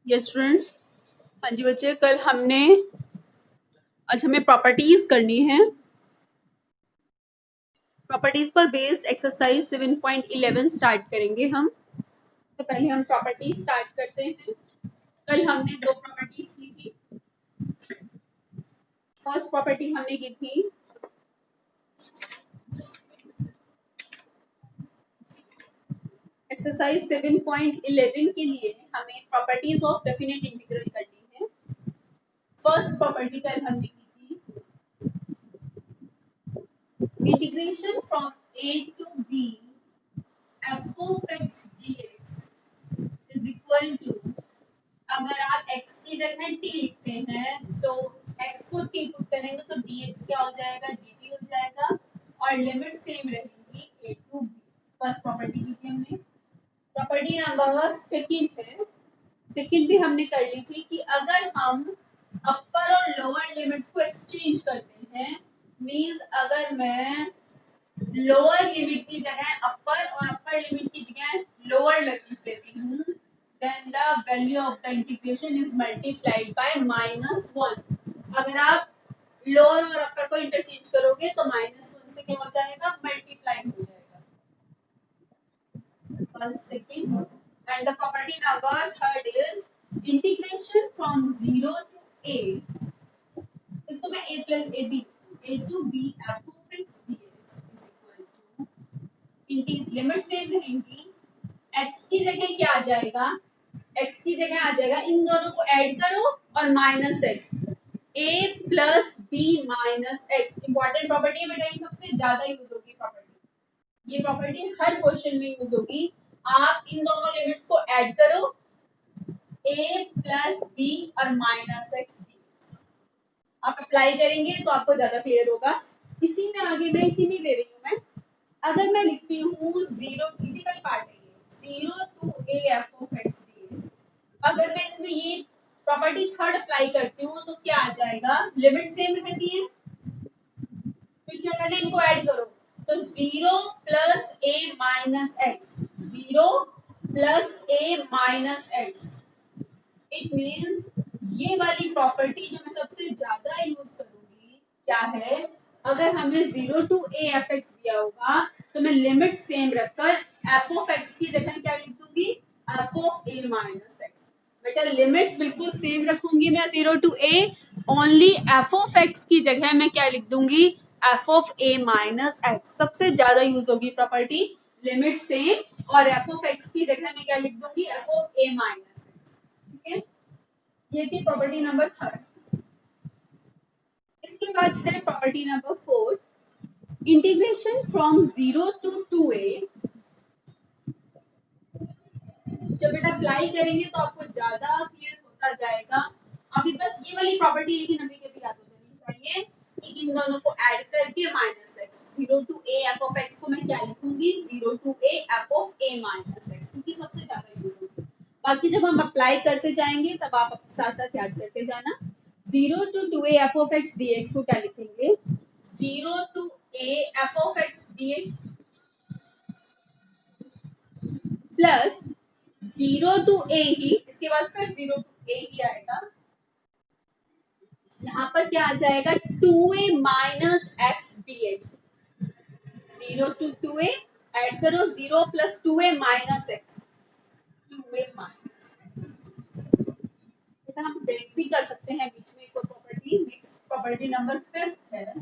ये स्टूडेंट्स, हाँ जी बच्चे, आज हमें प्रॉपर्टीज करनी है। प्रॉपर्टीज पर बेस्ड एक्सरसाइज 7.11 स्टार्ट करेंगे हम। तो पहले हम प्रॉपर्टीज स्टार्ट करते हैं। कल हमने दो प्रॉपर्टीज की थी। फर्स्ट प्रॉपर्टी हमने की थी एक्सरसाइज 7.11 के लिए हमें प्रॉपर्टीज ऑफ डेफिनेट इंटीग्रल करनी है। फर्स्ट प्रॉपर्टी कल हमने की थी integration from a to b f of x dx is equal to, अगर आप x की जगह t लिखते हैं तो x को t पुट करेंगे तो dx क्या हो जाएगा, dt हो जाएगा और लिमिट सेम रहेंगी a to b। First property की थी हमने। प्रॉपर्टी नंबर सेकंड है, सेकंड भी हमने कर ली थी कि अगर हम अपर और लोअर लिमिट्स को एक्सचेंज करते हैं, मींस अगर मैं लोअर लिमिट की जगह अपर और अपर लिमिट की जगह लोअर लिख देती हूँ, then the value of the integration is multiplied by -1। अगर आप लोअर और अपर को इंटरचेंज करोगे तो -1 से क्या हो जाएगा, मल्टीप्लाई हो जाएगा। First second and the property number third is integration from 0 to a, इसको मैं a plus ab a to b f of x dx is equal to, limit same रहेंगी, x की जगह क्या आ जाएगा, x की जगह आ जाएगा, इन दोनों को ऐड करो और minus x, a plus B minus x. Important property है बेटा, ये सबसे ज्यादा यूज होगी प्रॉपर्टी। ये प्रॉपर्टी हर क्वेश्चन में यूज होगी। आप इन दोनों लिमिट्स को ऐड करो, a प्लस बी और माइनस एक्स डी, आप अप्लाई करेंगे तो आपको ज्यादा क्लियर होगा। इसी में आगे मैं इसी में ले रही हूँ मैं। अगर मैं लिखती हूँ जीरो, इसी का ही पार्ट है ये, 0 to a f of x dx, अगर मैं इसमें ये प्रॉपर्टी थर्ड अप्लाई करती हूँ तो क्या आ जाएगा, लिमिट सेम रहती है, फिर क्या करना है, इनको ऐड करो तो 0 plus a minus x, 0 plus a minus x. It means ये वाली प्रॉपर्टी जो मैं सबसे ज्यादा यूज करूंगी क्या है, अगर हमें 0 to a f x दिया होगा तो मैं लिमिट सेम रखकर f of x की जगह क्या लिख दूंगी, f of a minus x. बेटा लिमिट्स बिल्कुल सेम रखूंगी मैं 0 to a, only f of x की जगह मैं क्या लिख दूंगी, f of a minus x. सबसे ज्यादा यूज होगी प्रॉपर्टी लिमिट सेम और f of x की जगह मैं क्या लिख दूंगी, f of a minus x. ठीक है, ये थी प्रॉपर्टी नंबर थर्ड। इसके बाद है property number fourth, integration from 0 to 2a। जब बेटा अप्लाई करेंगे तो आपको ज्यादा क्लियर होता जाएगा। अभी बस ये वाली प्रॉपर्टी लेकिन अभी के भी याद हो जानी चाहिए कि इन दोनों को ऐड करके minus x, 0 to a f of x को मैं क्या लिखूंगी, 0 to a f of a minus x, क्योंकि सबसे ज्यादा यूज होगी। बाकी जब हम अप्लाई करते जाएंगे तब आप साथ साथ याद करते जाना। 0 to 2a f of x dx को क्या लिखेंगे, 0 to a f of x dx plus 0 to a ही, इसके बाद फिर 0 to a ही आएगा, यहाँ पर क्या आ जाएगा, 2a minus x dx, 0 to 2a add करो, 0 plus 2a minus x, 2a minus x. हम ब्रेक भी कर सकते हैं बीच में कोई प्रॉपर्टी। नेक्स्ट प्रॉपर्टी नंबर फिफ्थ है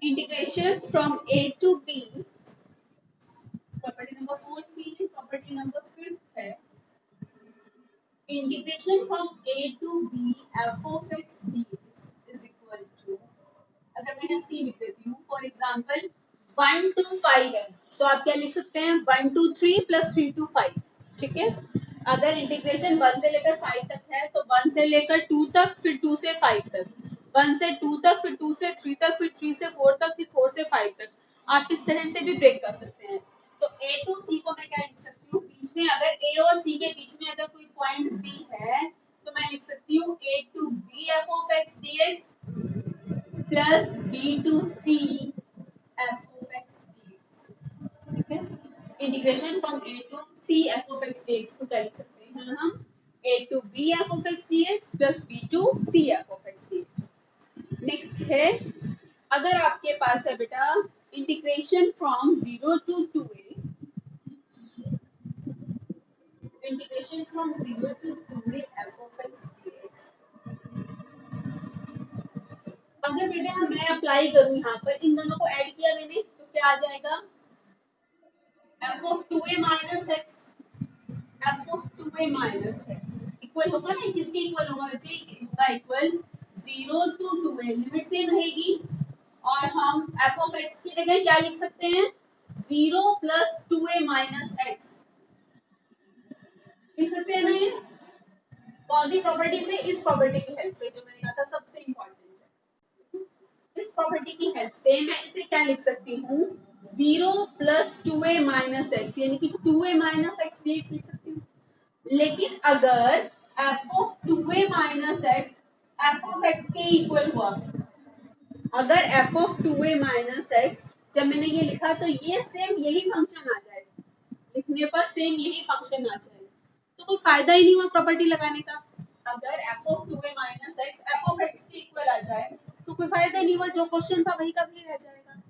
integration from a to b। Property number four थी, प्रॉपर्टी नंबर फिफ्थ है integration from a to b f of x dx is equal to, अगर मैं यहाँ c लिख देती हूँ, फॉर एग्जाम्पल 1 to 5 है तो आप क्या लिख सकते हैं, 1 to 3 प्लस 3 to 5। ठीक है, अगर इंटीग्रेशन 1 से लेकर 5 तक है तो 1 से लेकर 2 तक, फिर 2 से 5 तक, 1 से 2 तक, फिर 2 से 3 तक, फिर 3 से 4 तक, फिर 4 से 5 तक। आप इस तरह से भी ब्रेक कर सकते हैं। तो a to c को मैं क्या लिख सकती हूँ, बीच में अगर a और c के बीच में अगर कोई पॉइंट b है तो मैं लिख सकती हूँ a to b f of x dx प्लस b to c f of x dx। ठीक है, integration from a to c F of x D x को क्या लिख सकते हैं हम, a to b f of x D x plus B to C F of x D x. Next है, अगर आपके पास है बेटा integration from 0 to 2a, integration from 0 to 2a f of x dx, अगर बेटा मैं अप्लाई करूं यहाँ पर, इन दोनों को ऐड किया मैंने तो क्या आ जाएगा, f of 2a minus x, f of 2a minus x equal होगा ना, किसके इक्वल होगा बच्चे, होगा equal 0 to 2a, limit same रहेगी और हम f of x की जगह क्या लिख सकते हैं, 0 plus 2a minus x लिख सकते हैं ना। ये कौन सी प्रॉपर्टी से, इस प्रॉपर्टी की हेल्प से, जो मैंने कहा था सबसे इंपॉर्टेंट है, इस प्रॉपर्टी की हेल्प से मैं इसे क्या लिख सकती हूँ, 0 plus 2a minus x, यानी कि 2a minus x लिख सकती हूँ। लेकिन अगर f of 2a minus x f of x के इक्वल हुआ, अगर f of 2a minus x जब मैंने ये लिखा तो ये सेम यही फंक्शन आ जाए, लिखने पर सेम यही फंक्शन आ जाए, तो कोई फायदा ही नहीं हुआ प्रॉपर्टी लगाने का। अगर f of 2a minus x f of x के इक्वल आ जाए तो कोई फायदा नहीं हुआ, जो क्वेश्चन था वही का वही रह जाएगा।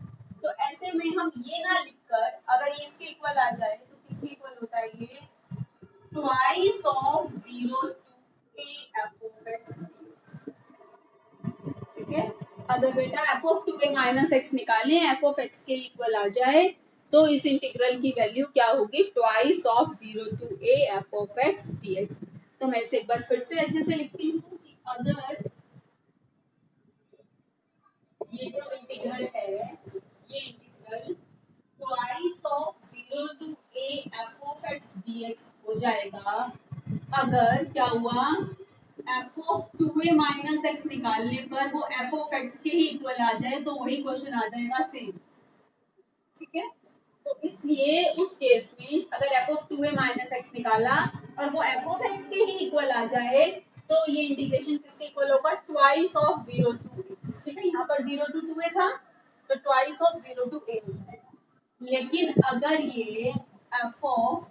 तो ऐसे में हम ये ना लिखकर अगर ये इसके इक्वल आ जाए तो किसके इक्वल होता है, ये twice of 0 to a f of x dx, ठीक है। अगर बेटा f of 2a minus x निकालें, f of x के इक्वल आ जाए तो इस इंटीग्रल की वैल्यू क्या होगी, twice of 0 to a f of x dx। तो मैं इसे एक बार फिर से अच्छे से लिखती हूँ कि अगर ये जो इंटीग्रल है, ये integral twice of 0 to a f of x dx हो जाएगा, अगर क्या हुआ, f of 2a minus x निकालने पर वो f of x के ही इक्वल आ जाए तो वही क्वेश्चन आ जाएगा सेम, ठीक है। तो इसलिए उस केस में अगर f of 2a minus x निकाला और वो f of x के ही इक्वल आ जाए तो ये इंटीग्रेशन किसके इक्वल होगा, ट्वाइस ऑफ 0 to a, ठीक है। यहाँ पर 0 to 2a था तो ट्वाइस ऑफ 0 to a हो जाएगा। लेकिन अगर ये f of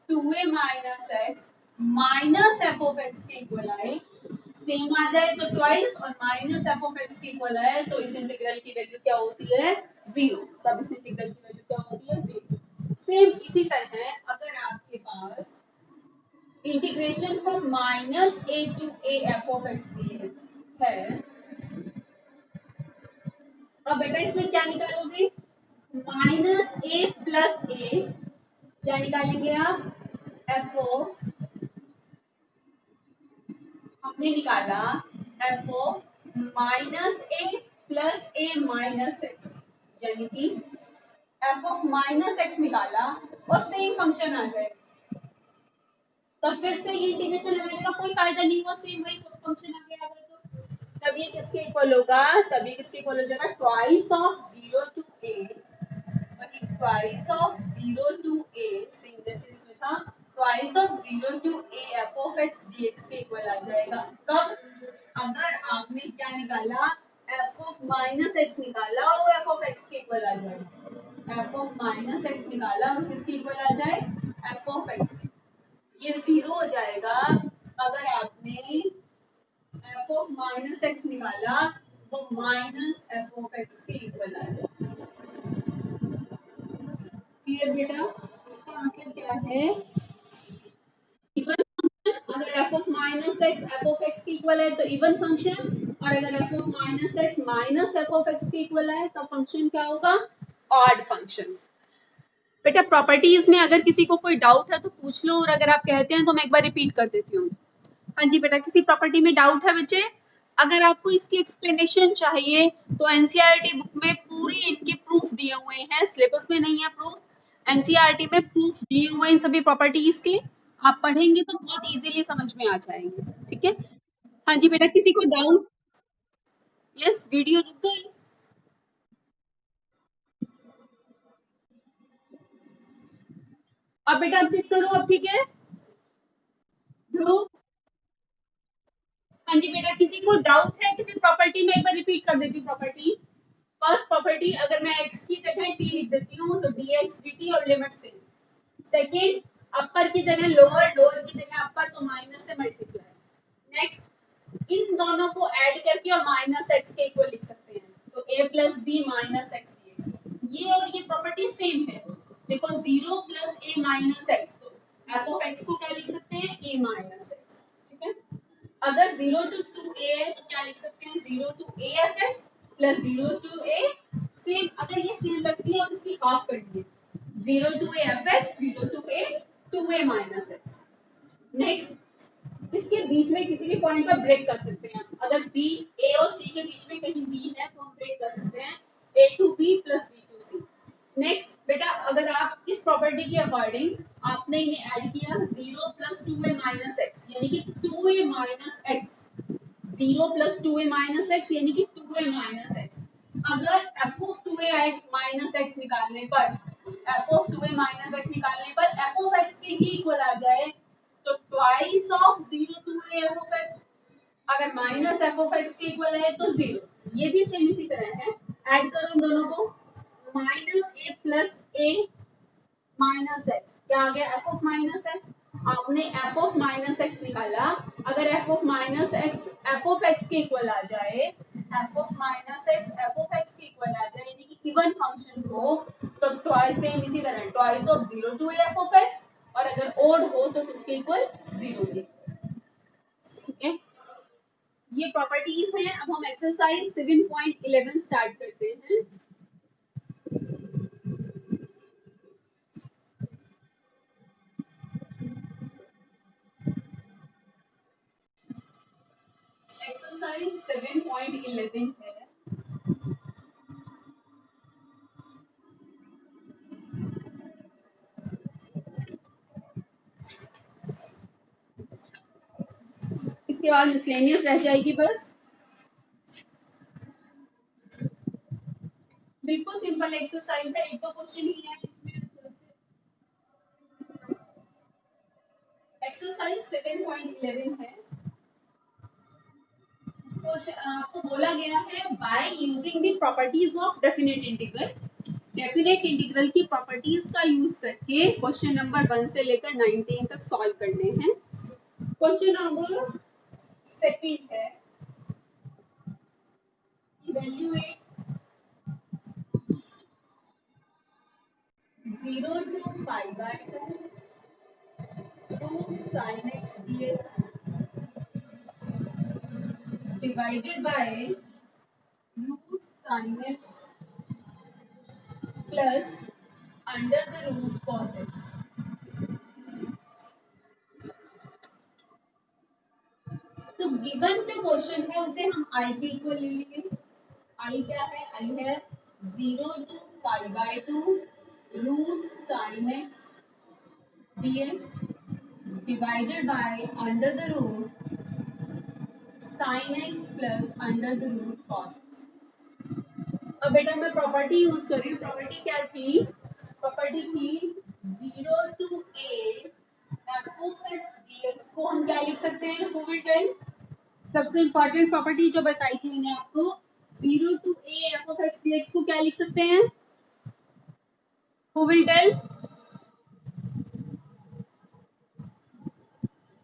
2a minus x minus f of x के इक्वल आए, सेम आ जाए तो ट्वाइस और माइनस f of x के इक्वल आए तो इस इंटीग्रल की वैल्यू क्या होती है, 0। तब इस इंटीग्रल की वैल्यू क्या होती है, 0। सेम इसी तरह अगर आपके पास integration from minus a to a f of x dx है, अब बेटा इसमें क्या निकालोगे, माइनस a प्लस a, क्या निकालेंगे आप, f of, हमने निकाला f of minus a plus a minus x, यानी कि f of माइनस x निकाला और सेम फंक्शन आ जाए, तब फिर से ये इंटीग्रेशन लगाने का कोई फायदा नहीं हुआ, सेम वही फंक्शन आ गया अगर तो तब ये किसके इक्वल होगा, तब ये किसके इक्वल हो जाएगा, ट्वाइस ऑफ 0 to a, वही twice of 0 to a, same जैसे इसमें था twice of 0 to a f of x dx के इक्वल आ जाएगा। कब, अगर आपने क्या निकाला, f of माइनस x निकाला और वो f of x के इक्वल आ जाए, f of माइनस x निकाला और किसके इक्वल आ जाए, f of x, ये 0 हो जाएगा अगर आपने f of माइनस x निकाला वो माइनस f of x के इक्वल आ जाए। क्लियर बेटा, इसका मतलब क्या है, इवन फंक्शन, अगर f of minus x f of x के इक्वल है तो इवन फंक्शन, और अगर f of minus x minus f of x के इक्वल है तो फंक्शन क्या होगा, ऑड फंक्शन। बेटा प्रॉपर्टीज में अगर किसी को कोई डाउट है तो पूछ लो, और अगर आप कहते हैं तो मैं एक बार रिपीट कर देती हूँ। हाँ जी बेटा, किसी प्रॉपर्टी में डाउट है बच्चे, अगर आपको इसकी एक्सप्लेनेशन चाहिए तो एनसीईआरटी बुक में पूरी इनके प्रूफ दिए हुए हैं, सिलेबस में नहीं है प्रूफ, एनसीईआरटी में प्रूफ दिए हुए हैं सभी प्रॉपर्टीज के, आप पढ़ेंगे तो बहुत इजीली समझ में आ जाएंगे, ठीक है। हाँ जी बेटा, किसी को डाउट, यस वीडियो रुक गई, अब बेटा अब चेक करो, अब ठीक है ध्रुव। हाँ जी बेटा, किसी को डाउट है किसी प्रॉपर्टी में, एक बार रिपीट कर देती हूँ प्रॉपर्टी। फर्स्ट प्रॉपर्टी, अगर मैं x की जगह t लिख देती हूँ तो dx dt और लिमिट सेम। सेकंड, अपर की जगह लोअर, लोअर की जगह अपर, तो माइनस से मल्टीप्लाई। नेक्स्ट इन दोनों को ऐड करके और माइनस एक्स के इक्वल लिख सकते हैं, तो a plus B minus x D. ये और ये प्रॉपर्टी सेम है। देखो 0 प्लस ए माइनस एक्स, तो एफ ऑफ एक्स को क्या लिख सकते हैं, ए माइनस एक्स। ठीक है, अगर 0 टू 2a है तो क्या लिख सकते हैं, 0 to a F x plus 0 to a, same, अगर ये सेम रखती है और इसकी हाफ कर दिए, 0 to a F x, 0 to a 2a minus x. Next इसके बीच में किसी भी पॉइंट पर ब्रेक कर सकते हैं। अगर बी, ए और सी के बीच में कहीं बी है तो हम ब्रेक कर सकते हैं a to B plus B to C. Next बेटा, अगर आप इस प्रॉपर्टी के अकॉर्डिंग आपने इन्हें ऐड किया, 0 प्लस 2a माइनस एक्स यानी कि 2a minus x, 0 plus 2a minus x यानी कि 2a माइनस एक्स। अगर f of 2a minus x निकालने पर, f of 2a minus x निकालने पर f ऑफ x के ही इक्वल आ जाए, तो twice of 0 to a f of x। अगर माइनस f ऑफ x के इक्वल है तो 0। ये भी सेम इसी तरह है, ऐड करो इन दोनों को, minus a plus a minus x, क्या आ गया, f ऑफ माइनस एक्स। आपने f ऑफ माइनस एक्स निकाला, अगर f of minus x f of x के इक्वल आ जाए, f of minus x f of x के इक्वल आ जाए, यानी कि इवन फंक्शन हो, तो ट्वाइस, सेम इसी तरह twice of 0 to a f of x, और अगर ओड हो तो किसके इक्वल, 0 के। ठीक है, ये प्रॉपर्टीज हैं। अब हम एक्सरसाइज 7.11 स्टार्ट करते हैं। एक्सरसाइज 7.11 है। इसके बाद मिसलेनियस रह जाएगी बस। बिल्कुल सिंपल एक्सरसाइज है, एक दो क्वेश्चन ही है इसमें। एक्सरसाइज 7.11 है। आपको बोला गया है by using the properties of definite integral, definite integral की प्रॉपर्टीज का यूज करके क्वेश्चन नंबर 1 से लेकर 19 तक सॉल्व करने हैं। क्वेश्चन नंबर सेकंड है, evaluate 0 to pi by 2 root sin x dx divided by root sin x plus under the root cos x। तो गिवन जो क्वेश्चन है उसे हम आई के इक्वल ले लेंगे। आई क्या है, आई है 0 to pi by 2 root sin x dx divided by under the root sin x plus under the root cos x। अब बेटा मैं प्रॉपर्टी यूज कर रही हूँ। प्रॉपर्टी क्या थी, प्रॉपर्टी थी 0 to a f of x dx को हम क्या लिख सकते हैं, हु विल टेल। सबसे इंपॉर्टेंट प्रॉपर्टी जो बताई थी मैंने आपको, 0 to a f of x dx को क्या लिख सकते हैं, हु विल टेल।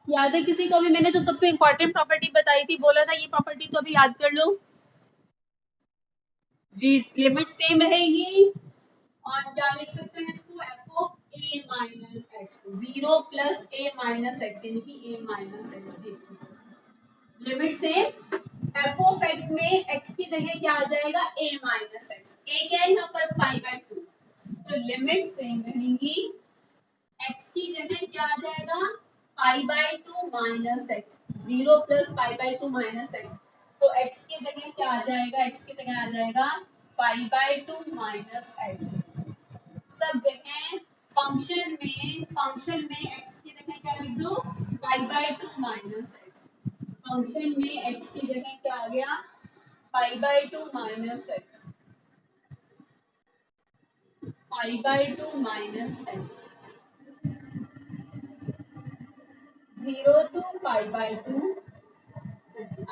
याद है किसी को भी, मैंने जो सबसे इंपॉर्टेंट प्रॉपर्टी बताई थी, बोला था ये प्रॉपर्टी तो अभी याद कर लो जी। लिमिट सेम रहेगी और क्या लिख सकते हैं इसको, f of a minus x, 0 plus a minus x यानी कि a minus x. Limit same, f of x में x की जगह क्या आ जाएगा, a माइनस एक्स, a क्या है यहाँ पर पाई बाय 2, तो लिमिट सेम रहेंगी। x की जगह क्या आ जाएगा, पाई by 2 minus x, 0 plus pi by 2 minus x, तो x की जगह क्या आ जाएगा, x की जगह आ जाएगा पाई बाय 2 माइनस एक्स। सब जगह फंक्शन में x की जगह क्या लिख दो, पाई बाय 2 माइनस एक्स। फंक्शन में x की जगह क्या आ गया, पाई by 2 minus x, pi by 2 minus x, 0 to pi by 2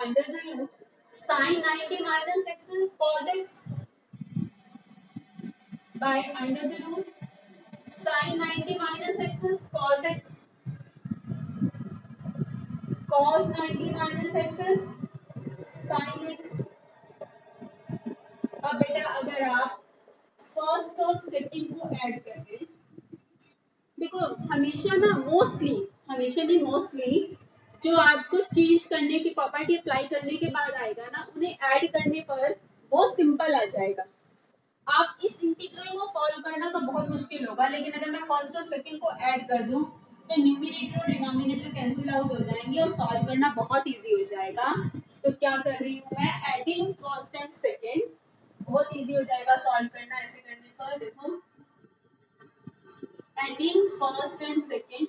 under the root sin 90 minus x is cos x by under the root sine 90 minus x is cos x, cos 90 minus x is sine x. अब बेटा अगर आप first और second को add कर दें, देखो हमेशा ना मोस्टली, हमेशा नहीं मोस्टली, जो आपको चेंज करने की प्रॉपर्टी अप्लाई करने के बाद आएगा ना, उन्हें ऐड करने पर बहुत सिंपल आ जाएगा। आप इस इंटीग्रल को सॉल्व करना तो बहुत मुश्किल होगा, लेकिन अगर मैं फर्स्ट और सेकंड को ऐड कर दूं तो न्यूमरेटर और डिनोमिनेटर कैंसिल आउट हो जाएंगे और सॉल्व करना बहुत इजी हो जाएगा। तो क्या कर रही हूँ मैं, एडिंग फर्स्ट एंड सेकंड, बहुत इजी हो जाएगा सॉल्व करना ऐसे करने पर। देखो adding first and second,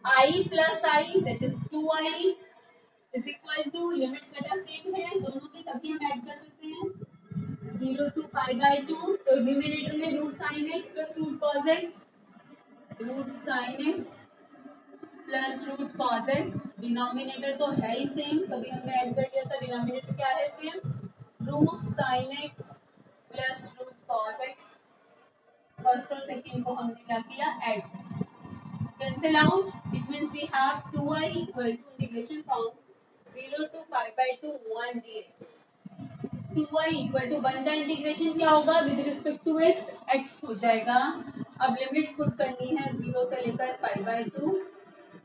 I plus I that is 2I is equal to, limits बेटा सेम है दोनों की, तभी हम ऐड कर सकते हैं 0 to pi by 2। तो डिनोमिनेटर में root sine x plus root cos x, root sine x plus root cos x, denominator तो है ही सेम, तभी हमने ऐड कर लिया था। डिनोमिनेटर क्या है same, root sine x plus root cos x. First और सेकंड को हमने क्या किया, add, cancel out, it means we have 2i equal to integration from 0 to pi by 2 1 dx। 2i equal to 1 का इंटीग्रेशन क्या होगा with respect to x, x हो जाएगा। अब लिमिट्स पुट करनी है 0 से लेकर pi by 2।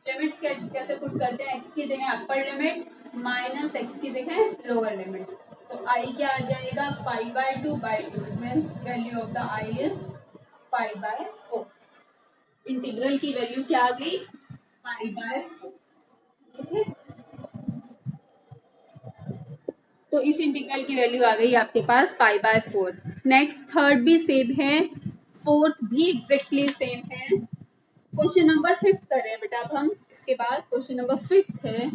लिमिट्स कैसे पुट करते हैं, x की जगह अपर लिमिट माइनस x की जगह लोअर लिमिट। तो i क्या आ जाएगा, pi by 2 by 2, means value of the i is pi by 4। Integral की वैल्यू क्या आ गई, पाई बाय 4। ठीक है, तो इस इंटीग्रल की वैल्यू आ गई आपके पास पाई बाय 4। नेक्स्ट थर्ड भी सेम है, फोर्थ भी एग्जैक्टली सेम है। क्वेश्चन नंबर 5 कर रहे हैं बेटा अब हम, इसके बाद क्वेश्चन नंबर 5 है।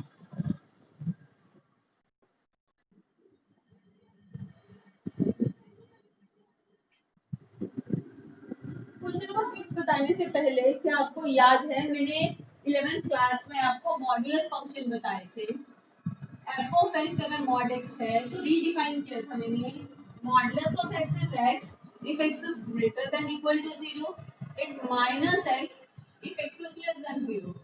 क्वेश्चन नंबर 5 बताने से पहले क्या आपको याद है, मैंने 11th क्लास में आपको मॉड्यूलस फंक्शन बताए थे। एफ ऑफ एक्स अगर मॉड एक्स है तो रीडिफाइन किया था मैंने, modulus of x is x if x is greater than equal to 0, it's minus x if x is less than 0।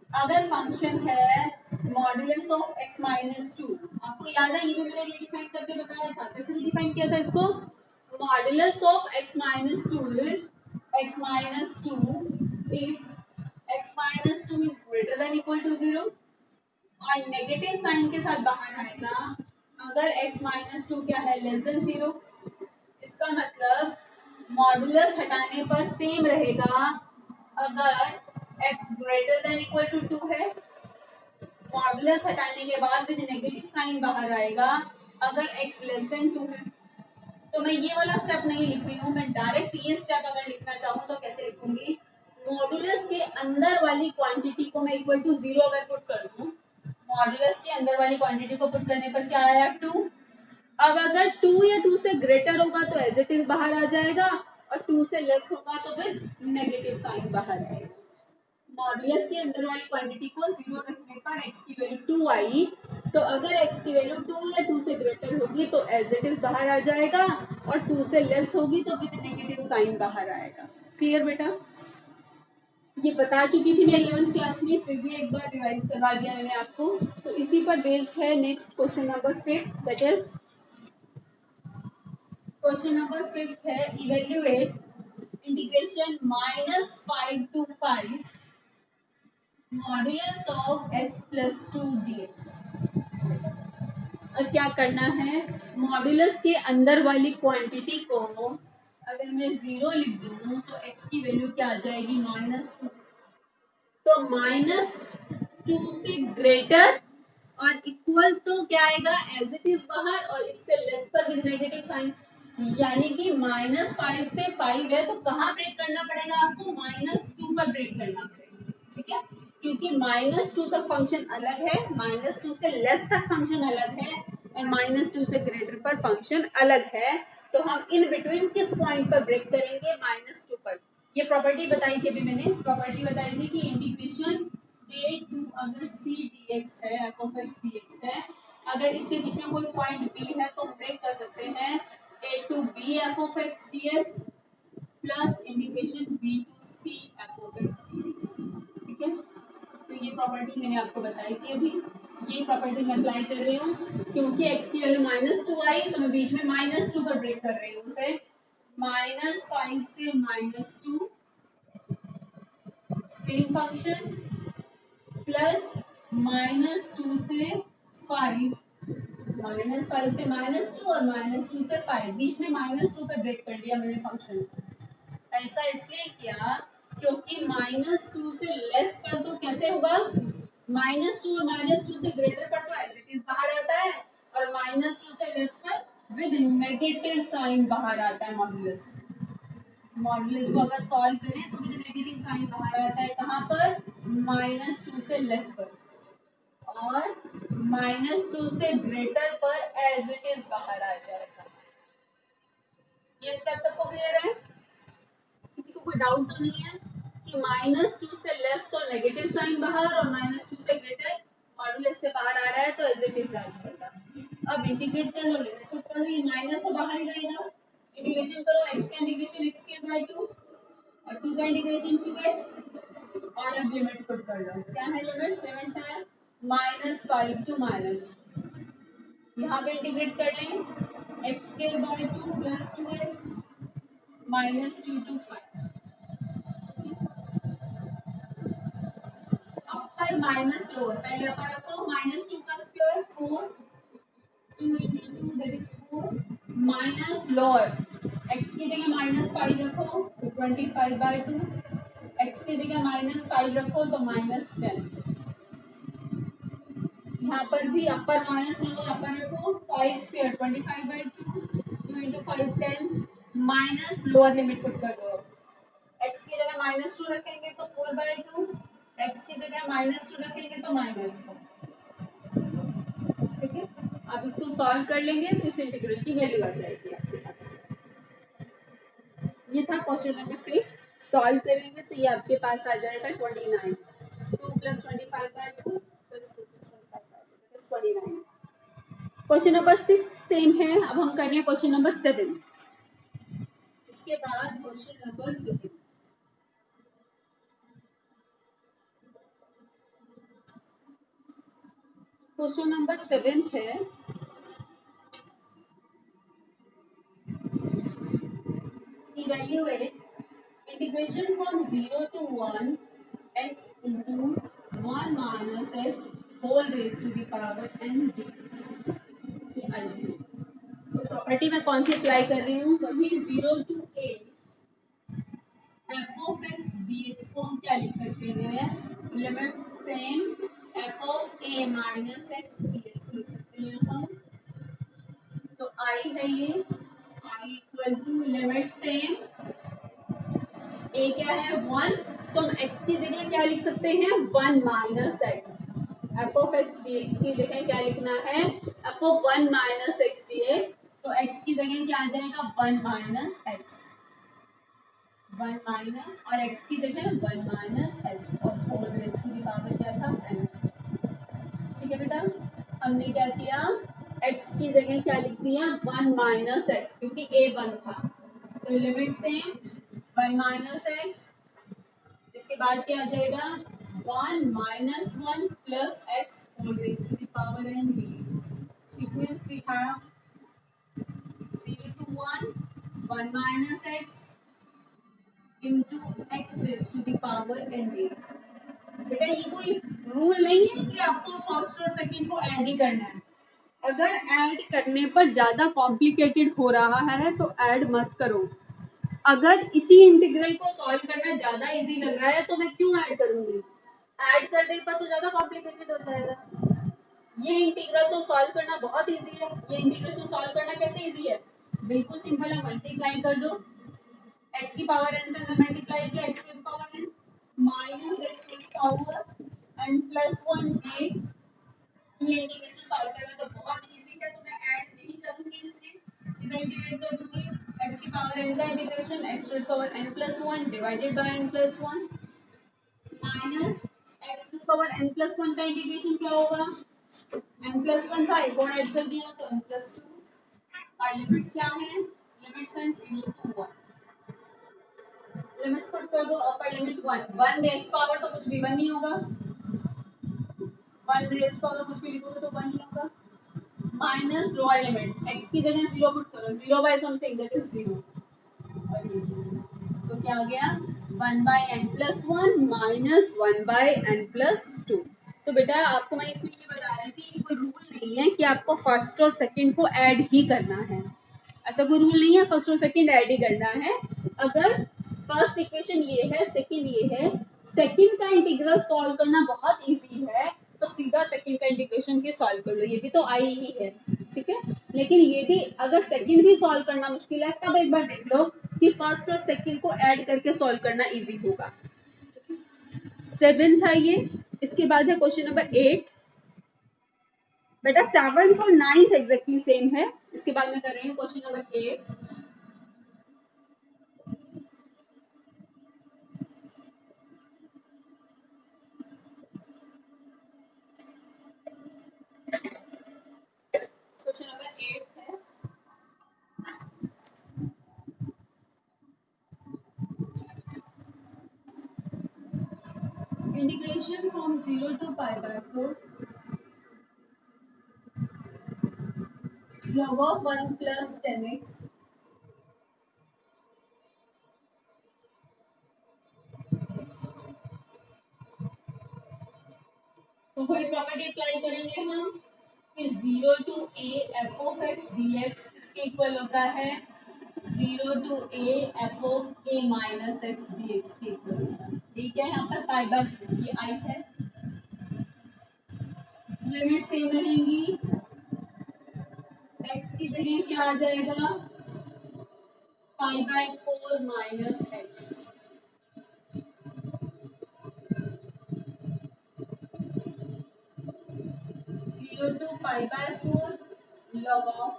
अगर फंक्शन है मॉडुलस ऑफ एक्स माइनस 2, आपको याद है ये भी मैंने रीडिफाइन करके बताया था, कैसे रीडिफाइन किया था इसको, modulus of x minus 2 is x minus 2 if x minus 2 is greater than equal to 0 और नेगेटिव साइन के साथ बाहर आएगा अगर x माइनस 2 क्या है, लेस देन 0। इसका मतलब मॉडुलस हटाने पर सेम रहेगा अगर x greater than equal to 2 है, मॉडुलस हटाने के बाद विद नेगेटिव साइन बाहर आएगा अगर x लेस देन 2 है। तो मैं ये वाला स्टेप नहीं लिख रही हूँ, मैं डायरेक्ट ये स्टेप अगर लिखना चाहूँ तो कैसे लिखूंगी, मॉडुलस के अंदर वाली क्वांटिटी को मैं इक्वल टू 0 अगर पुट कर दूँ, मॉडुलस के अंदर वाली क्वांटिटी को पुट करने पर क्या आया 2। अब अगर 2 या 2 से ग्रेटर होगा तो एज इट इज बाहर आ जाएगा और 2 से लेस होगा तो विद नेगेटिव साइन बाहर आएगा। मॉडुलस के अंदर वाली क्वांटिटी को 0 रखने पर x की वैल्यू 2 आई, तो अगर x की वैल्यू 2 या 2 से ग्रेटर होगी तो एज इट इज बाहर आ जाएगा और 2 से लेस होगी तो विद नेगेटिव साइन बाहर आएगा। क्लियर बेटा, ये बता चुकी थी मैं 11th क्लास में, फिर भी एक बार रिवाइज करवा दिया मैंने आपको। तो इसी पर बेस्ड है next question number 5, that is question number 5 है evaluate integration -5 to 5 modulus of x plus 2 dx। और क्या करना है, मॉडुलस के अंदर वाली क्वांटिटी को अगर मैं 0 लिख दूँ तो x की वैल्यू क्या आ जाएगी, -2। तो -2 से ग्रेटर और इक्वल तो क्या आएगा, एज इट इज बाहर, और इससे लेस पर विद नेगेटिव साइन। यानी कि -5 से 5 है तो कहाँ ब्रेक करना पड़ेगा आपको, -2 पर ब्रेक करना पड़ेगा। ठीक है, क्योंकि -2 तक फंक्शन अलग है, -2 से लेस तक फंक्शन अलग है और -2 से ग्रेटर पर फंक्शन अलग है। तो हम इन बिटवीन किस पॉइंट पर ब्रेक करेंगे, -2 पर। ये प्रॉपर्टी बताई थी अभी मैंने, प्रॉपर्टी बताई थी कि इंटीग्रेशन a टू अगर c dx है, f of x dx है, अगर इसके बीच में कोई पॉइंट b है तो हम ब्रेक कर सकते हैं a to b f of x dx plus integration b to C F of x dx। ठीक है, तो ये प्रॉपर्टी मैंने आपको बताई थी अभी, ये प्रॉपर्टी मैं अप्लाई कर रही हूँ क्योंकि x की वैल्यू -2 आई तो मैं बीच में -2 पर ब्रेक कर रही हूँ उसे -5 से -2 सेम फंक्शन प्लस -2 से 5 -5 से -2 और -2 से 5 बीच में -2 पे ब्रेक कर दिया मैंने फंक्शन। ऐसा इसलिए किया क्योंकि -2 से लेस पर तो कैसे होगा, -2 और -2 से ग्रेटर पर तो एज इट इज बाहर आता है और -2 से लेस पर विद नेगेटिव साइन बाहर आता है मॉड्यूलस। मॉड्यूलस को अगर सॉल्व करें तो विद नेगेटिव साइन बाहर आता है कहाँ पर, -2 से लेस पर, और -2 से ग्रेटर पर एज इट इज बाहर आ जाएगा। ये स्टेप सबको क्लियर है? किसी को कोई डाउट तो नहीं है कि -2 से लेस तो नेगेटिव साइन बाहर और -2 से ग्रेटर मॉड्यूलस से बाहर आ रहा है तो एज इट इज आ जाएगा। अब इंटीग्रेट कर लो, लिमिट्स पुट कर लो, ये माइनस तो बाहर ही रहेगा, इंटीग्रेशन करो, x का इंटीग्रेशन x के बाय 2 और 2 का इंटीग्रेशन 2x और अब लिमिट्स पुट कर लो। क्या है लिमिट्स? लिमिट्स है -5 टू -, यहाँ पे इंटीग्रेट कर लें x के बाय 2 प्लस 2x -2 to 5। Upper minus lower, पहले अपर रखो, -2 का square 4, 2 into 2 that is 4 minus lower, x की जगह -5 रखो तो 25 by 2, x की जगह -5 रखो तो -10। यहाँ पर भी अपर माइनस लोअर अपर रखो, 5 square 25 by 2, 2 into 5 10 minus lower limit put कर दो। x की जगह -2 रखेंगे तो 4 by 2, x की जगह -2 रखेंगे तो -4। ठीक है, आप इसको सॉल्व कर लेंगे तो इस इंटीग्रल की वैल्यू आ जाएगी आपके पास। ये था क्वेश्चन नंबर 5। सॉल्व करेंगे तो ये आपके पास आ जाएगा 29, 2 + 25 by 2 + 2 + 25 by 2 that is 29। Question number 6 same है। अब हम कर रहे हैं क्वेश्चन नंबर 7। इसके बाद क्वेश्चन नंबर 7, क्वेश्चन नंबर 7 है evaluate integration from 0 to 1 x into 1 minus x whole raised to the power n dx। तो प्रॉपर्टी में कौन सी अप्लाई कर रही हूँ, वही 0 to a f of x dx को हम क्या लिख सकते हैं, limit same f of a minus x dx लिख सकते हैं हम। तो I है ये, I equal to limit same a क्या है 1, तो हम x की जगह क्या लिख सकते हैं 1 minus x. f of x dx की जगह क्या लिखना है, f ऑफ 1 माइनस एक्स dx, तो x की जगह क्या आ जाएगा 1 माइनस एक्स, 1 माइनस और x की जगह 1 माइनस एक्स और whole raise to the power क्या था n। ठीक है बेटा, हमने क्या किया, x की जगह क्या लिख दिया 1 माइनस एक्स क्योंकि a 1 था, तो लिमिट सेम 1 माइनस एक्स, इसके बाद क्या आ जाएगा 1 minus 1 plus x whole raise to the power n dx। It means we have 0 to 1 1 minus x into x raised to the power n dx। बेटा ये कोई रूल नहीं है कि आपको फर्स्ट और सेकंड को ऐड ही करना है। अगर ऐड करने पर ज्यादा कॉम्प्लिकेटेड हो रहा है तो ऐड मत करो। अगर इसी इंटीग्रल को सॉल्व करना ज्यादा इजी लग रहा है तो मैं क्यों ऐड करूंगी, ऐड करने पर तो ज्यादा कॉम्प्लिकेटेड हो जाएगा। ये इंटीग्रल तो सॉल्व करना बहुत इजी है। ये इंटीग्रेशन सॉल्व करना कैसे इजी है, बिल्कुल सिंपल है, मल्टीप्लाई कर दो, x की पावर n से अंदर मल्टीप्लाई किया, x की पावर n माइनस x की पावर n प्लस 1 dx। ये इंटीग्रेशन सॉल्व करना तो बहुत इजी है तो मैं ऐड नहीं करूंगी इसमें, सीधा इंटीग्रेट कर दूंगी। x की पावर n का इंटीग्रेशन x की power n plus 1 divided by n plus 1 minus x की पावर n प्लस 1 का इंटीग्रेशन क्या होगा, n प्लस 1 था एक और ऐड कर दिया तो n प्लस 2 और लिमिट्स क्या है, लिमिट्स हैं 0 to 1। लिमिट्स पुट कर दो, अपर लिमिट 1 रेस पावर तो कुछ भी 1 नहीं होगा, 1 रेस पावर कुछ भी लिखोगे तो 1 नहीं होगा, माइनस लोअर लिमिट x की जगह 0 पुट करो, 0 बाय समथिंग दैट इज 0, और ये भी 0, तो क्या आ गया 1 by n plus 1 minus 1 by n plus 2। तो बेटा आपको मैं इसमें ये बता रही थी कि कोई रूल नहीं है कि आपको फर्स्ट और सेकंड को ऐड ही करना है, ऐसा कोई रूल नहीं है, फर्स्ट और सेकंड ऐड ही करना है। अगर फर्स्ट इक्वेशन ये है, सेकंड ये है, सेकंड का इंटीग्रल सॉल्व करना बहुत इजी है, तो सीधा सेकंड का इंटीग्रेशन की सॉल्व कर लो, ये भी तो आई ही है, ठीक है। लेकिन ये भी अगर सेकंड भी सॉल्व करना मुश्किल है तब एक बार देख लो कि फर्स्ट और सेकंड को ऐड करके सॉल्व करना इजी होगा। 7 था ये, इसके बाद है क्वेश्चन नंबर 8। बेटा 7th और 9th एग्जैक्टली सेम है, इसके बाद मैं कर रही हूँ क्वेश्चन नंबर 8। क्वेश्चन नंबर 8 है, integration from 0 to pi by 4 log of 1 plus 10x तो कोई प्रॉपर्टी अप्लाई करेंगे हम कि 0 to a f of x dx इसके इक्वल होता है 0 to a f of a minus x dx के इक्वल होता है। ठीक है, यहाँ पर पाई बाय 4 ये आई है, लिमिट सेम रहेंगी, x की जगह क्या आ जाएगा पाई by 4 minus x, 0 to pi by 4 log of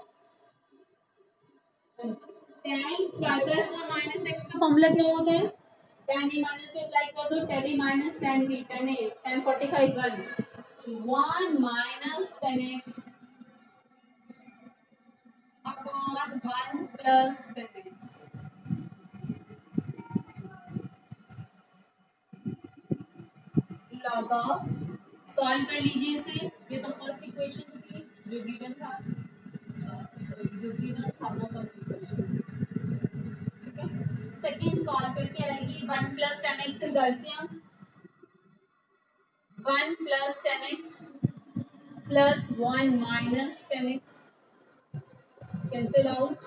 10 pi by 4 minus x का फॉर्मूला क्या होता है, tan a माइनस पे अप्लाई कर दो, tan a minus tan b, tan a tan 45 1 minus tan x upon 1 plus tan x log of, solve कर लीजिए इसे, ये तो फर्स्ट इक्वेशन थी जो गिवन था, सॉरी जो गिवन था वो फर्स्ट इक्वेशन, ठीक है। सेकंड सॉल्व करके आएगी 1 plus tan x is LCM 1 plus tan x plus 1 minus tan x cancel out,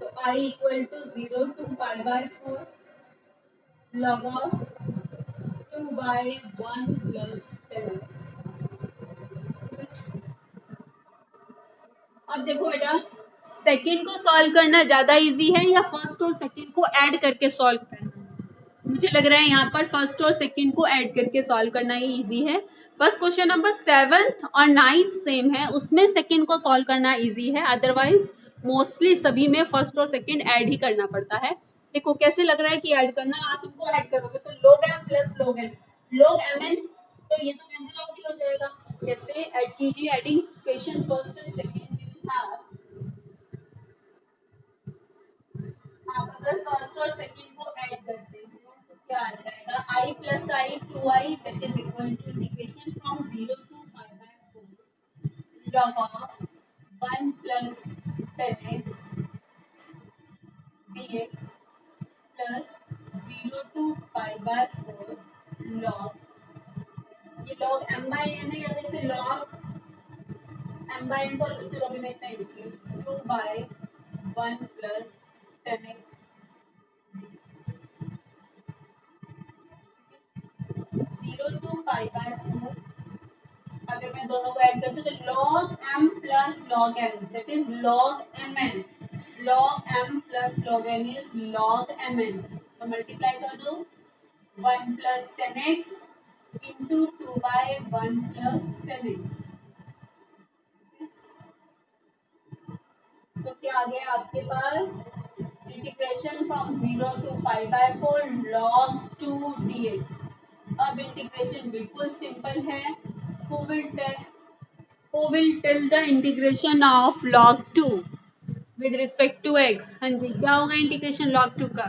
तो I equal to 0 to pi by 4 log of 2 by 1 plus tan x। अब देखो बेटा सेकंड को solve करना ज्यादा इजी है या फर्स्ट और सेकंड को ऐड करके सॉल्व करना, मुझे लग रहा है यहाँ पर फर्स्ट और सेकंड को ऐड करके सॉल्व करना ही इजी है। बस क्वेश्चन नंबर 7th और 9th सेम है, उसमें सेकंड को सॉल्व करना इजी है, अदरवाइज मोस्टली सभी में फर्स्ट और सेकंड ऐड ही करना पड़ता है। देखो कैसे लग रहा है कि ऐड करना, आप इनको ऐड करोगे तो log m plus log mn, तो ये तो कैंसिल आउट ही हो जाएगा। कैसे ऐड कीजिए, adding equation first and second आप अगर फर्स्ट और सेकंड को ऐड करते हैं तो क्या आ जाएगा i plus I 2i that is equal to integration from 0 to pi by 4 log of 1 plus 10x dx plus 0 to pi by 4 log, ये log m बाय n है या जैसे log m बाय n को चलो अभी मैं इतना ही लिखती हूँ 2 by 1 plus 10x 0 to pi by 4, अगर मैं दोनों को ऐड करती हूँ तो log m plus log n that is log mn, log m plus log n is log mn, तो मल्टीप्लाई कर दो 1 plus 10x into 2 by 1 plus 10x, तो क्या आ गया आपके पास integration from 0 to pi by 4 log 2 dx। अब इंटीग्रेशन बिल्कुल सिंपल है, who will tell the integration of log 2 with respect to x, हाँ जी क्या होगा इंटीग्रेशन log 2 का,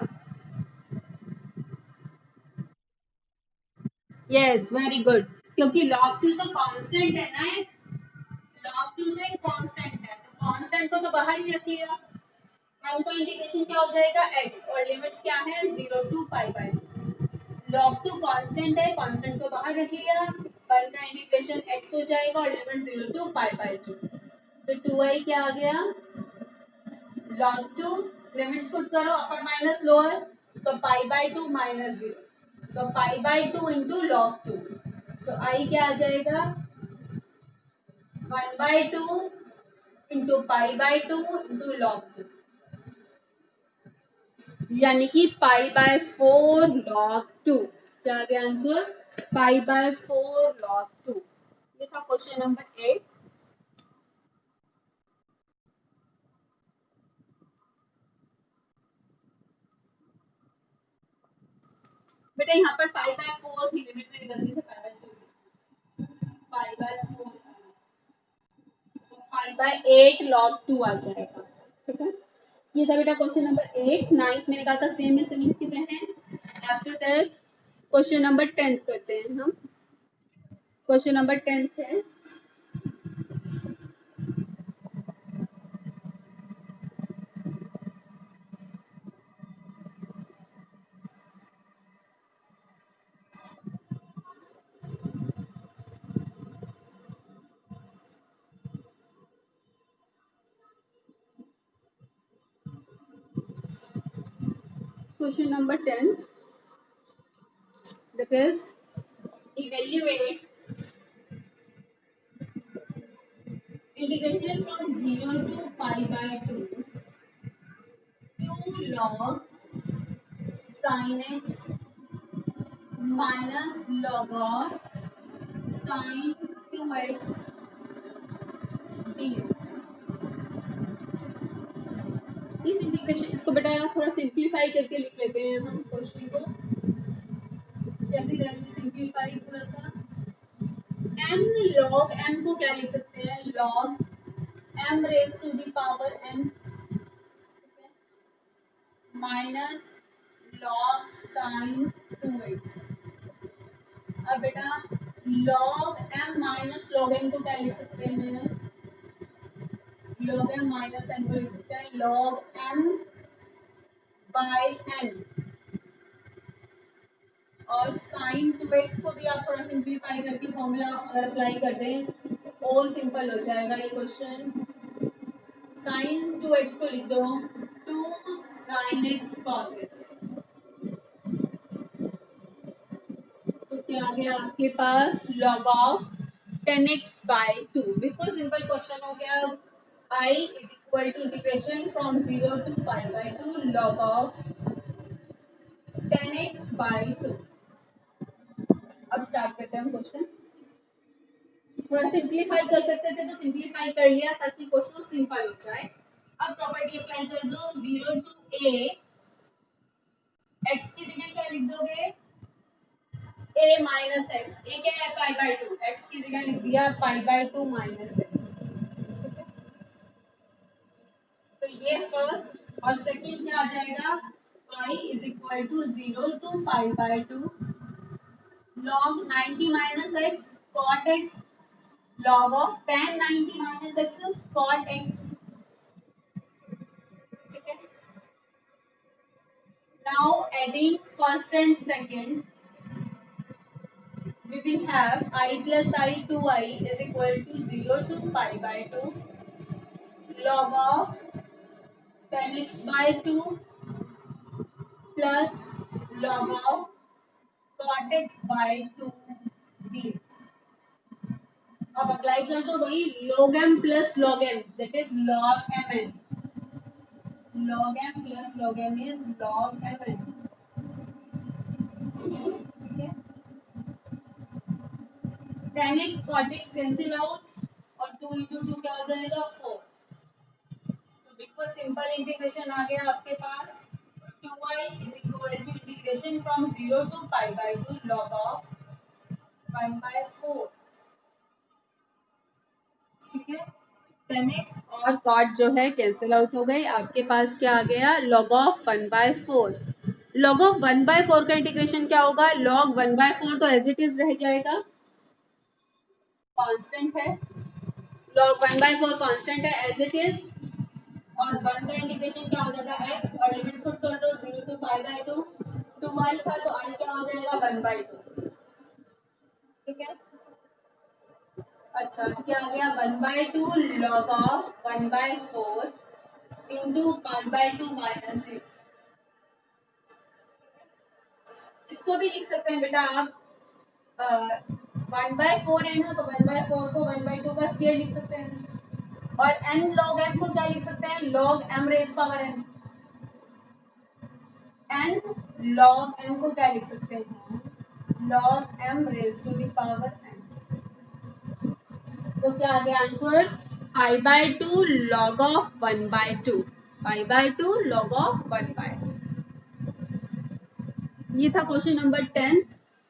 यस वेरी गुड, क्योंकि log 2 तो कांस्टेंट है ना, log 2 तो एक कांस्टेंट है, तो कांस्टेंट को तो बाहर ही रख लिया। वन का इंटीग्रेशन क्या हो जाएगा x, और लिमिट्स क्या है 0 to pi by 2। log 2 constant है, कांस्टेंट को बाहर रख लिया, वन का इंटीग्रेशन x हो जाएगा और लिमिट 0 टू पाई बाय 2। तो 2i क्या आ गया, log 2 लिमिट्स पुट करो अपर माइनस लोअर, तो पाई बाय 2 माइनस 0, तो पाई बाय 2 इंटू लॉग 2, तो i क्या आ जाएगा 1/2 into pi by 2 into log 2, यानी कि पाई बाय 4 लॉग 2। क्या आ गया आंसर, पाई बाय 4 लॉग 2। ये था क्वेश्चन नंबर 8। बेटा यहाँ पर पाई बाय 4 थी, लिमिट में गलती से पाई by 2, pi by 4, pi by 8 log 2 आ जाएगा। ठीक है, ये था बेटा क्वेश्चन नंबर 8। नाइन्थ मैंने कहा था सेम है सेवेंथ की तरह। आफ्टर दैट क्वेश्चन नंबर 10 करते हैं हम। क्वेश्चन नंबर 10 है, question number 10 that is evaluate integration from 0 to pi by 2 2 log sin x minus log of sin 2x dx। इस इंटीग्रेशन, इसको बेटा थोड़ा सिंप्लीफाई करके लिख लेते हैं हम क्वेश्चन को। कैसे करेंगे सिंप्लीफाई, थोड़ा सा m log m को क्या लिख सकते हैं, log m raise to the power n, ठीक है, माइनस log sin 2x। अब बेटा log m minus log n को क्या लिख सकते हैं, log m माइनस n को लिख सकते हैं log m बाय n, और sin 2x को भी आप थोड़ा सिंप्लीफाई करके फॉर्मूला अगर अप्लाई कर दें तो और सिंपल हो जाएगा ये क्वेश्चन। sin 2x को लिख दो 2 sin x cos x, तो क्या आ गया आपके पास log ऑफ 10x बाय 2। बिल्कुल सिंपल क्वेश्चन हो गया। I is equal to integration from 0 to pi by 2 log of 10x by 2। अब स्टार्ट करते हैं हम क्वेश्चन। थोड़ा सिंप्लीफाई कर सकते थे तो सिंप्लीफाई कर लिया ताकि क्वेश्चन सिंपल हो जाए। अब प्रॉपर्टी अप्लाई कर दो 0 टू a, x की जगह क्या लिख दोगे a माइनस एक्स, a क्या है पाई बाय 2, x की जगह लिख दिया पाई बाय 2 माइनस एक्स। ठीक है, तो ये फर्स्ट, और सेकंड क्या आ जाएगा pi is equal to 0 to pi by 2 log 90 minus x cot x log of tan 90 minus x cot x। ठीक है, now adding first and second we will have I plus I 2i is equal to 0 to pi by 2 log of 10x by 2 plus log of cot x by 2 dx। अब apply कर दो वही log m plus log n, that is log mn, log m plus log n is log mn। ठीक है, 10x cot x cancel out और 2 into 2 क्या हो जाएगा 4। तो बिल्कुल सिंपल इंटीग्रेशन आ गया आपके पास। 2i is equal to integration from 0 to pi by 2 log of 1/4। ठीक है, 10x और cot जो है कैंसिल आउट हो गई, आपके पास क्या आ गया log of 1/4। लॉग ऑफ 1/4 का इंटीग्रेशन क्या होगा? लॉग 1/4 तो एज इट इज रह जाएगा, कांस्टेंट है, लॉग 1/4 कांस्टेंट है एज इट इज, और 1 का इंटीग्रेशन क्या हो जाएगा? x, और लिमिट्स पुट कर दो 0 to π/2, 2i था तो i क्या हो जाएगा? 1/2। ठीक है, अच्छा क्या आ गया? 1/2 log ऑफ 1/4 इंटू π/2 माइनस 6। इसको भी लिख सकते हैं बेटा आप, 1/4 है ना, तो 1/4 को 1/2 का स्क्वायर लिख सकते हैं, और n log m को क्या लिख सकते हैं? log m raise power n। n log m को क्या लिख सकते हैं? log m raise to the power n। तो क्या आ गया answer? π/2 log of 1/2, π/2 log of 1/2। ये था क्वेश्चन नंबर 10।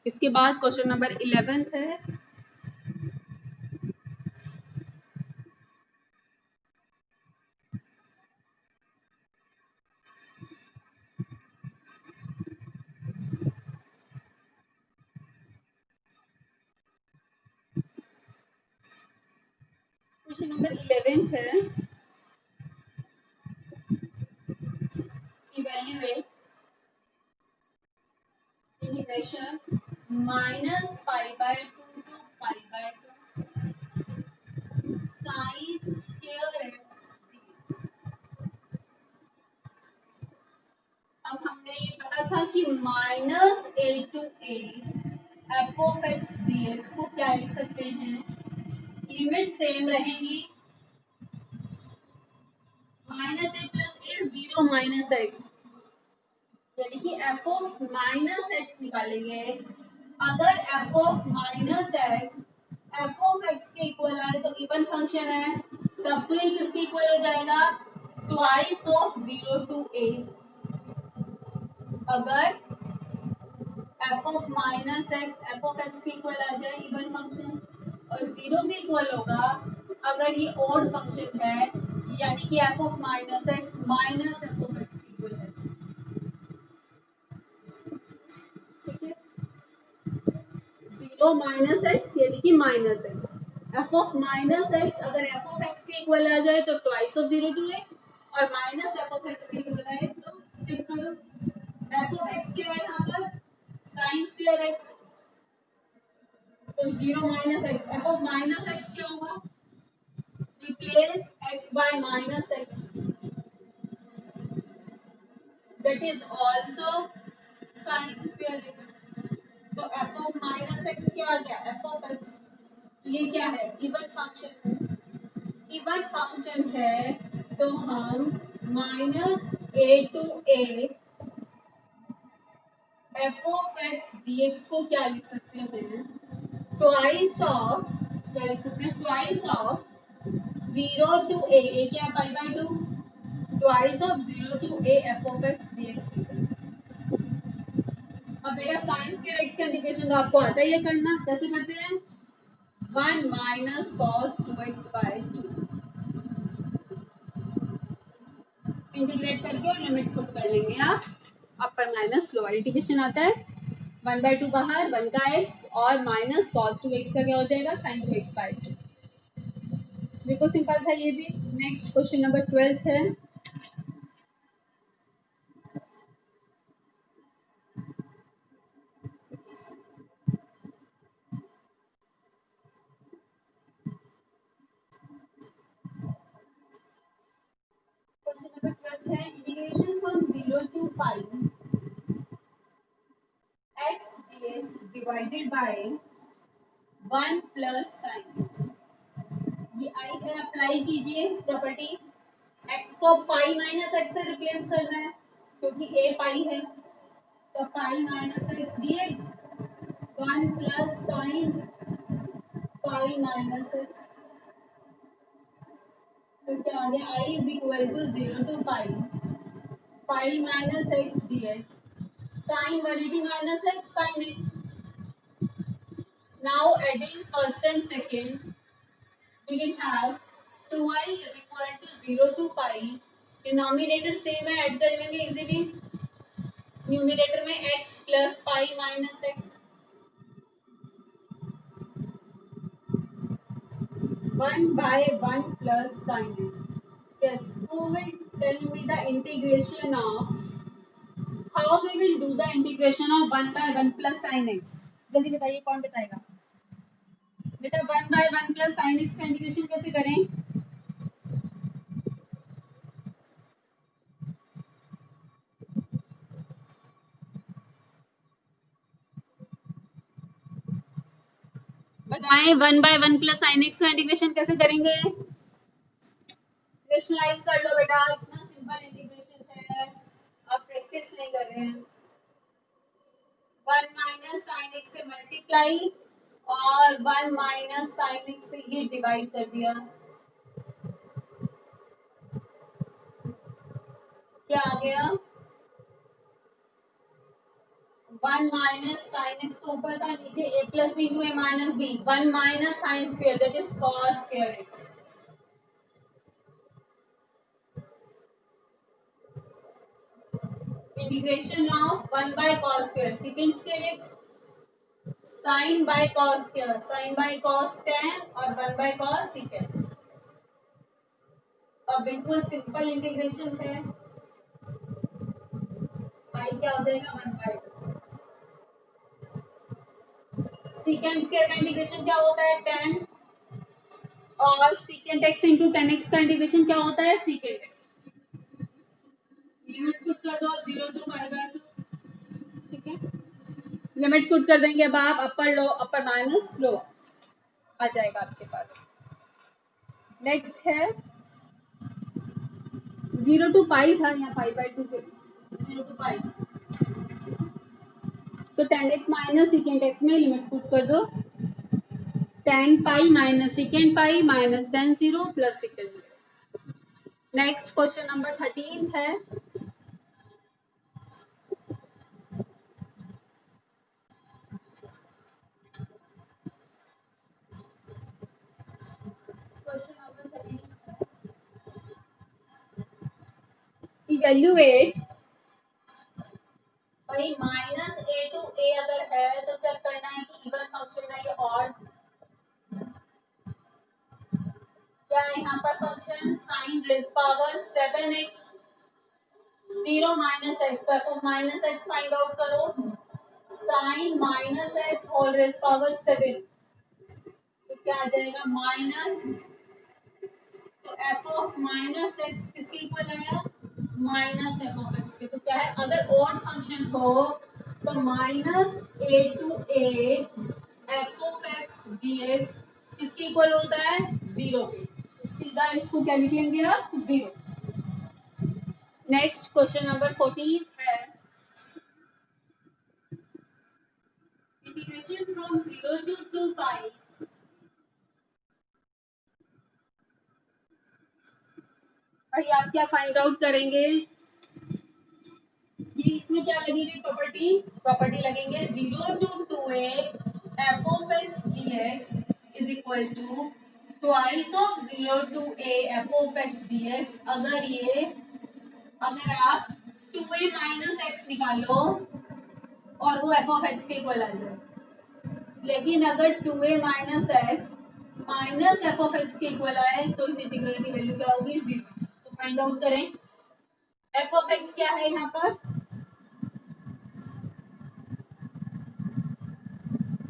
इसके बाद क्वेश्चन नंबर 11 है। क्वेश्चन नंबर 11 है, evaluate integration -π/2 to π/2 sin square x dx। अब हमने ये पढ़ा था कि -a to a f of x dx को क्या लिख सकते हैं? लिमिट सेम रहेंगी, -a + a 0 - x, यानी कि f ऑफ -x निकालेंगे। अगर f of -x f of x के इक्वल आए तो इवन फंक्शन है, तब तो ये किसके इक्वल हो जाएगा? Twice of 0 to a। अगर f of -x f of x के इक्वल आ जाए इवन फंक्शन, और 0 भी इक्वल होगा अगर ये ऑड फंक्शन है, यानी कि f of -x minus f of x के इक्वल है। ठीक है, 0 - x यानी कि -x, f ऑफ -x अगर f ऑफ x के इक्वल आ जाए तो ट्वाइस ऑफ 0 to a, और माइनस f ऑफ x के इक्वल आए तो चेक करो f ऑफ x क्या है यहाँ पर? sin स्क्वायर x, तो 0 - x, f ऑफ -x क्या होगा? Replace x by -x, that is also sin square x। तो f ऑफ -x क्या आ गया? f ऑफ x, ये क्या है? इवन फंक्शन है, इवन फंक्शन है तो हम -a to a f of x dx को क्या लिख सकते हैं? ट्वाइस ऑफ, क्या लिख सकते हैं? ट्वाइस ऑफ 0 to a क्या है? π/2, twice of 0 to a f of x dx लिख सकते हैं। अब बेटा साइंस के x का इंटीग्रेशन तो आपको आता ही है करना, कैसे करते हैं? 1 - cos 2x/2 इंटीग्रेट करके और लिमिट्स पुट कर लेंगे आप, अपर माइनस लोअर इंटीग्रेशन आता है, 1/2 बाहर, 1 का x, और -cos 2x का क्या हो जाएगा? sin 2x/2। बिल्कुल सिंपल था ये भी। नेक्स्ट क्वेश्चन नंबर 12 है। क्वेश्चन नंबर 12 है, integration from 0 to π x dx divided by 1 plus sin x। ये आई है, अप्लाई कीजिए प्रॉपर्टी, x को पाई माइनस x से रिप्लेस करना है क्योंकि a पाई है, तो pi minus x dx 1 plus sine pi minus x। तो क्या आ गया? i is equal to 0 to pi minus x dx sin 180 minus x sin x। Now adding first and second, we will have 2i is equal to 0 to pi, denominator same है, add कर लेंगे easily. Numerator में x plus pi minus x, 1/1 plus sin x. Yes, who will tell me the integration of, how we will do the integration of 1/1 plus sin x? जल्दी बताइए, कौन बताएगा बेटा? 1/1 plus sin x का integration कैसे करें? बताएं, 1/1 plus sin x का इंटीग्रेशन कैसे करेंगे? रेशनलाइज कर लो बेटा, इतना सिंपल इंटीग्रेशन है, आप प्रैक्टिस नहीं कर रहे हैं। 1 माइनस साइन एक्स से मल्टीप्लाई और 1 माइनस साइन एक्स से ये डिवाइड कर दिया, क्या आ गया? 1 माइनस साइन एक्स को ऊपर था, नीचे a plus B into A minus B, 1 minus sine square that is cos square x. Integration of 1 by cos square second square x, sine by cos square, sine by cos tan और 1 by cos second. अब बिल्कुल simple integration है, आई क्या हो जाएगा? 1 bye 2। Second square का integration क्या होता है? tan, और secant x into ten x का इंटीग्रेशन क्या होता है? secant x। लिमिट्स पुट कर दो, 0 to पाई बाय 2, ठीक है? लिमिट्स पुट कर देंगे, अब आप अपर लो, अपर माइनस लोअर आ जाएगा आपके पास। नेक्स्ट है 0 to पाई था, यहाँ पाई बाय 2 के 0 to पाई, तो tan x minus secant x में लिमिट्स पुट कर दो, tan pi minus secant pi minus tan 0 plus secant 0। Next question number 13 है, क्वेश्चन नंबर 13, इवैल्यूएट भाई माइनस ए टू ए अगर है तो चेक करना है कि इवन फंक्शन है या ऑड। क्या है यहाँ पर function? Sine raise power 7x 0 minus x, तो माइनस एक्स फाइंड आउट करो, sine minus x whole raise power 7, तो क्या आ जाएगा? माइनस, तो एफ ऑफ माइनस एक्स किसके इक्वल आया? माइनस एफ ऑफ एक्स के। तो क्या है, अगर ऑड फंक्शन हो तो minus A to A F of x D x किसके इक्वल होता है? 0 के। तो सीधा इसको क्या लिख लेंगे आप? 0। नेक्स्ट क्वेश्चन नंबर 14 है, इंटीग्रेशन फ्रॉम 0 to 2 पाई। भाई आप क्या फाइंड आउट करेंगे? ये इसमें क्या लगेगी? प्रॉपर्टी लगेंगे, 0 to 2a f of x dx is equal to twice of 0 to a f of x dx। अगर आप 2a माइनस एक्स निकालो और वो f of x के इक्वल आ जाए, लेकिन अगर 2a minus x minus f of x के इक्वल आए तो इस इंटीग्रल की वैल्यू क्या होगी? 0। तो फाइंड आउट करें, f of x क्या है यहाँ पर?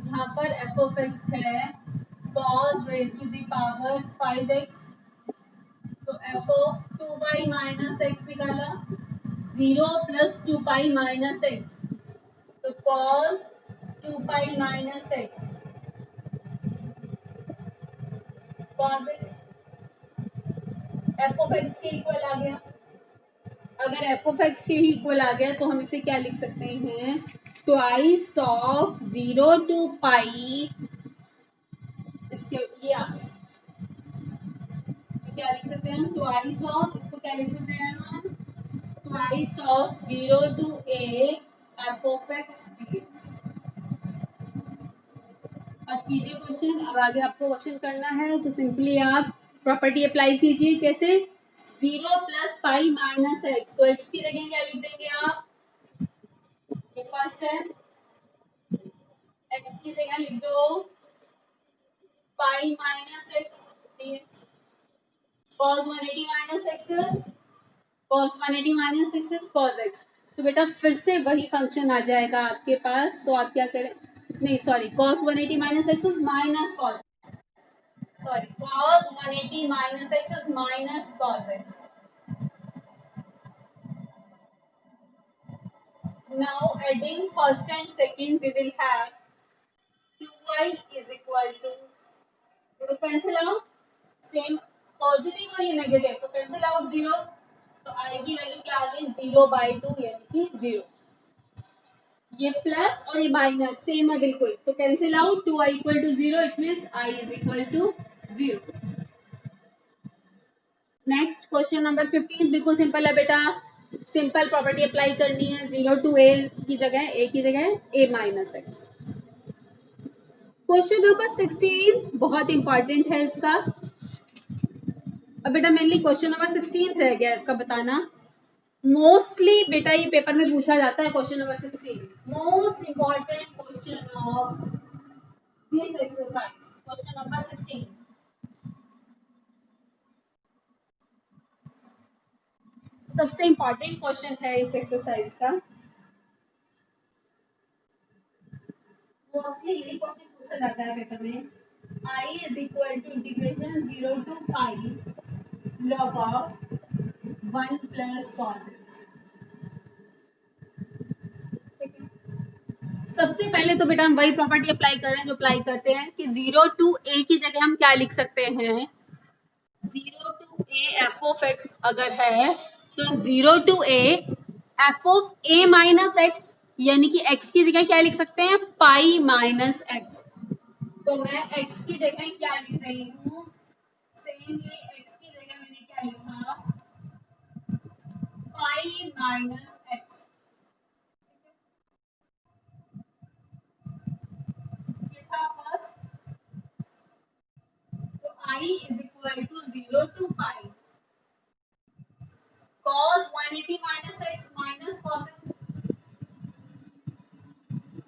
यहाँ पर f of x है cos raised to the power 5x, तो f of 2 pi minus x निकाला, 0 प्लस 2 पाई माइनस एक्स, तो cos 2 pi minus x cos x f of x के इक्वल आ गया। अगर f of x के ही equal आ गया तो हम इसे क्या लिख सकते हैं? ट्वाइस ऑफ 0 to पाई, इसके ये आ गया, तो क्या लिख सकते हैं हम? ट्वाइस ऑफ, इसको क्या लिख सकते हैं हम? Twice of 0 to a f of x dx। अब कीजिए क्वेश्चन, अब आगे आपको क्वेश्चन करना है तो सिंपली आप प्रॉपर्टी अप्लाई कीजिए। कैसे? 0 प्लस पाई माइनस एक्स, तो एक्स की जगह क्या लिख देंगे आप? फर्स्ट है, x की जगह लिख दो pi minus x dx, cos 180 minus x cos 180 minus x cos x। तो बेटा फिर से वही फंक्शन आ जाएगा आपके पास, तो आप क्या करें, नहीं sorry, cos 180 minus x minus cos, sorry cos 180 minus x minus cos x। Now adding first and second we will have 2y is equal to, तो कैंसिल आउट, सेम पॉजिटिव और ये नेगेटिव, तो कैंसिल आउट जीरो, तो i की value क्या आ गई 0/2 यानी कि 0। ये प्लस और ये माइनस सेम है बिल्कुल, तो cancel out 2i equal to 0, it means i is equal to 0। Next question number 15 बिल्कुल सिंपल है बेटा, सिंपल प्रॉपर्टी अप्लाई करनी है, 0 to a की जगह a की जगह a minus x. Question number 16 बहुत इंपॉर्टेंट है इसका। अब बेटा मेनली क्वेश्चन नंबर 16 रह गया इसका बताना। मोस्टली बेटा ये पेपर में पूछा जाता है question number 16, most important question of this exercise, question number 16। सबसे इंपॉर्टेंट क्वेश्चन है इस एक्सरसाइज का। मोस्टली यही क्वेश्चन पूछा जाता है पेपर में। I is equal to integration 0 to pi log of 1 plus cos x। सबसे पहले तो बेटा हम वही प्रॉपर्टी अप्लाई कर रहे हैं जो अप्लाई करते हैं कि 0 to a की जगह हम क्या लिख सकते हैं, 0 to a f of x अगर है तो 0 to a f of a minus x, यानी कि x की जगह क्या लिख सकते हैं पाई माइनस x। तो मैं x की जगह क्या लिख रही हूँ, सेम ये x की जगह मैंने क्या लिखा पाई माइनस x। ये था फर्स्ट, तो I is equal to 0 to pi cos 180 minus x minus cos x।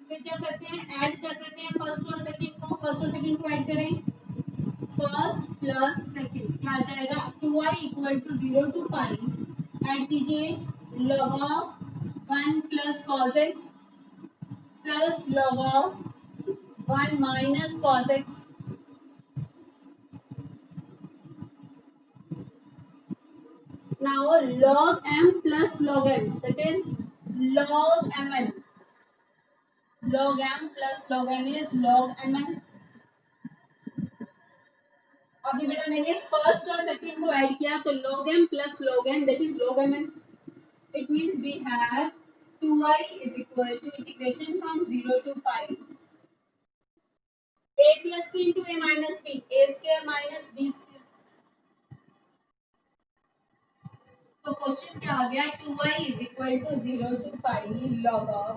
फिर क्या करते हैं, ऐड कर देते हैं फर्स्ट और सेकंड को, फर्स्ट और सेकंड को ऐड करें, फर्स्ट प्लस सेकंड क्या आ जाएगा 2i equal to 0 to pi, add कीजिए log of 1 plus cos x plus log of 1 minus cos x। Now log m plus log n, that is log mn, log m plus log n is log mn। अभी बेटा मैंने first और second को add किया तो log m plus log n that is log mn। It means we have 2i is equal to integration from 0 to pi a plus b into a minus b, a square minus b square। तो question क्या आ गया, 2i is equal to 0 to pi log of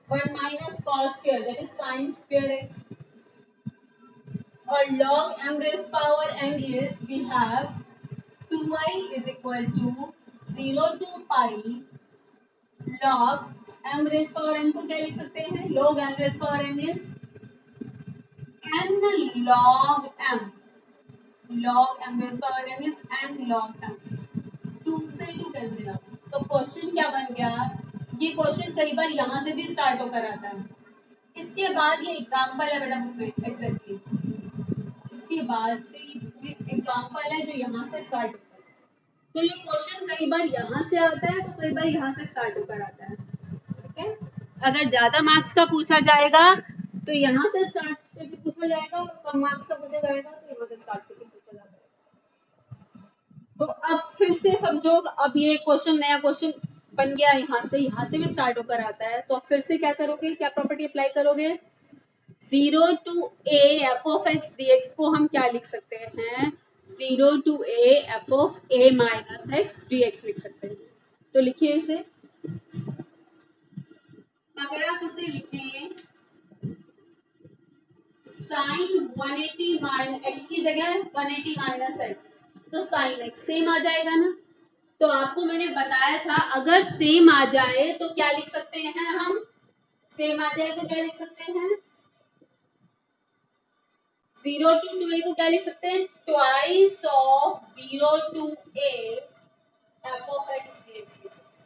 1 minus cos square that is sin square x, और log m raised power n is we have 2i is equal to 0 to pi log m raised power n को क्या लिख सकते हैं, log m raised power n is n log m, log m raised power n is n log m। 2 से 2 cancel out, तो question क्या बन गया, ये क्वेश्चन कई बार यहाँ से भी स्टार्ट होकर आता है। इसके बाद ये एग्जाम्पल है बेटा बुक में एग्जैक्टली, इसके बाद से ये एग्जाम्पल है जो यहाँ से स्टार्ट होता है। तो ये क्वेश्चन कई बार यहाँ से आता है तो कई बार यहाँ से स्टार्ट होकर आता है, ठीक है। अगर ज्यादा मार्क्स का पूछा जाएगा तो यहाँ से स्टार्ट करके पूछा जाएगा, और कम मार्क्स का पूछा जाएगा तो यहाँ से स्टार्ट करके पूछा जाएगा। तो अब फिर से समझो, अब ये क्वेश्चन नया क्वेश्चन बन गया, यहाँ से भी स्टार्ट होकर आता है, तो अब फिर से क्या करोगे, क्या प्रॉपर्टी अप्लाई करोगे, 0 to a f of x dx को हम क्या लिख सकते हैं, 0 to a f of a minus x dx लिख सकते हैं। तो लिखिए इसे, अगर आप इसे लिखें साइन 180 माइनस x की जगह 180 माइनस x, तो साइन x सेम आ जाएगा ना। तो आपको मैंने बताया था अगर सेम आ जाए तो क्या लिख सकते हैं हम, सेम आ जाए तो क्या लिख सकते हैं, 0 to 2a को क्या लिख सकते हैं, twice of 0 to a f of x dx।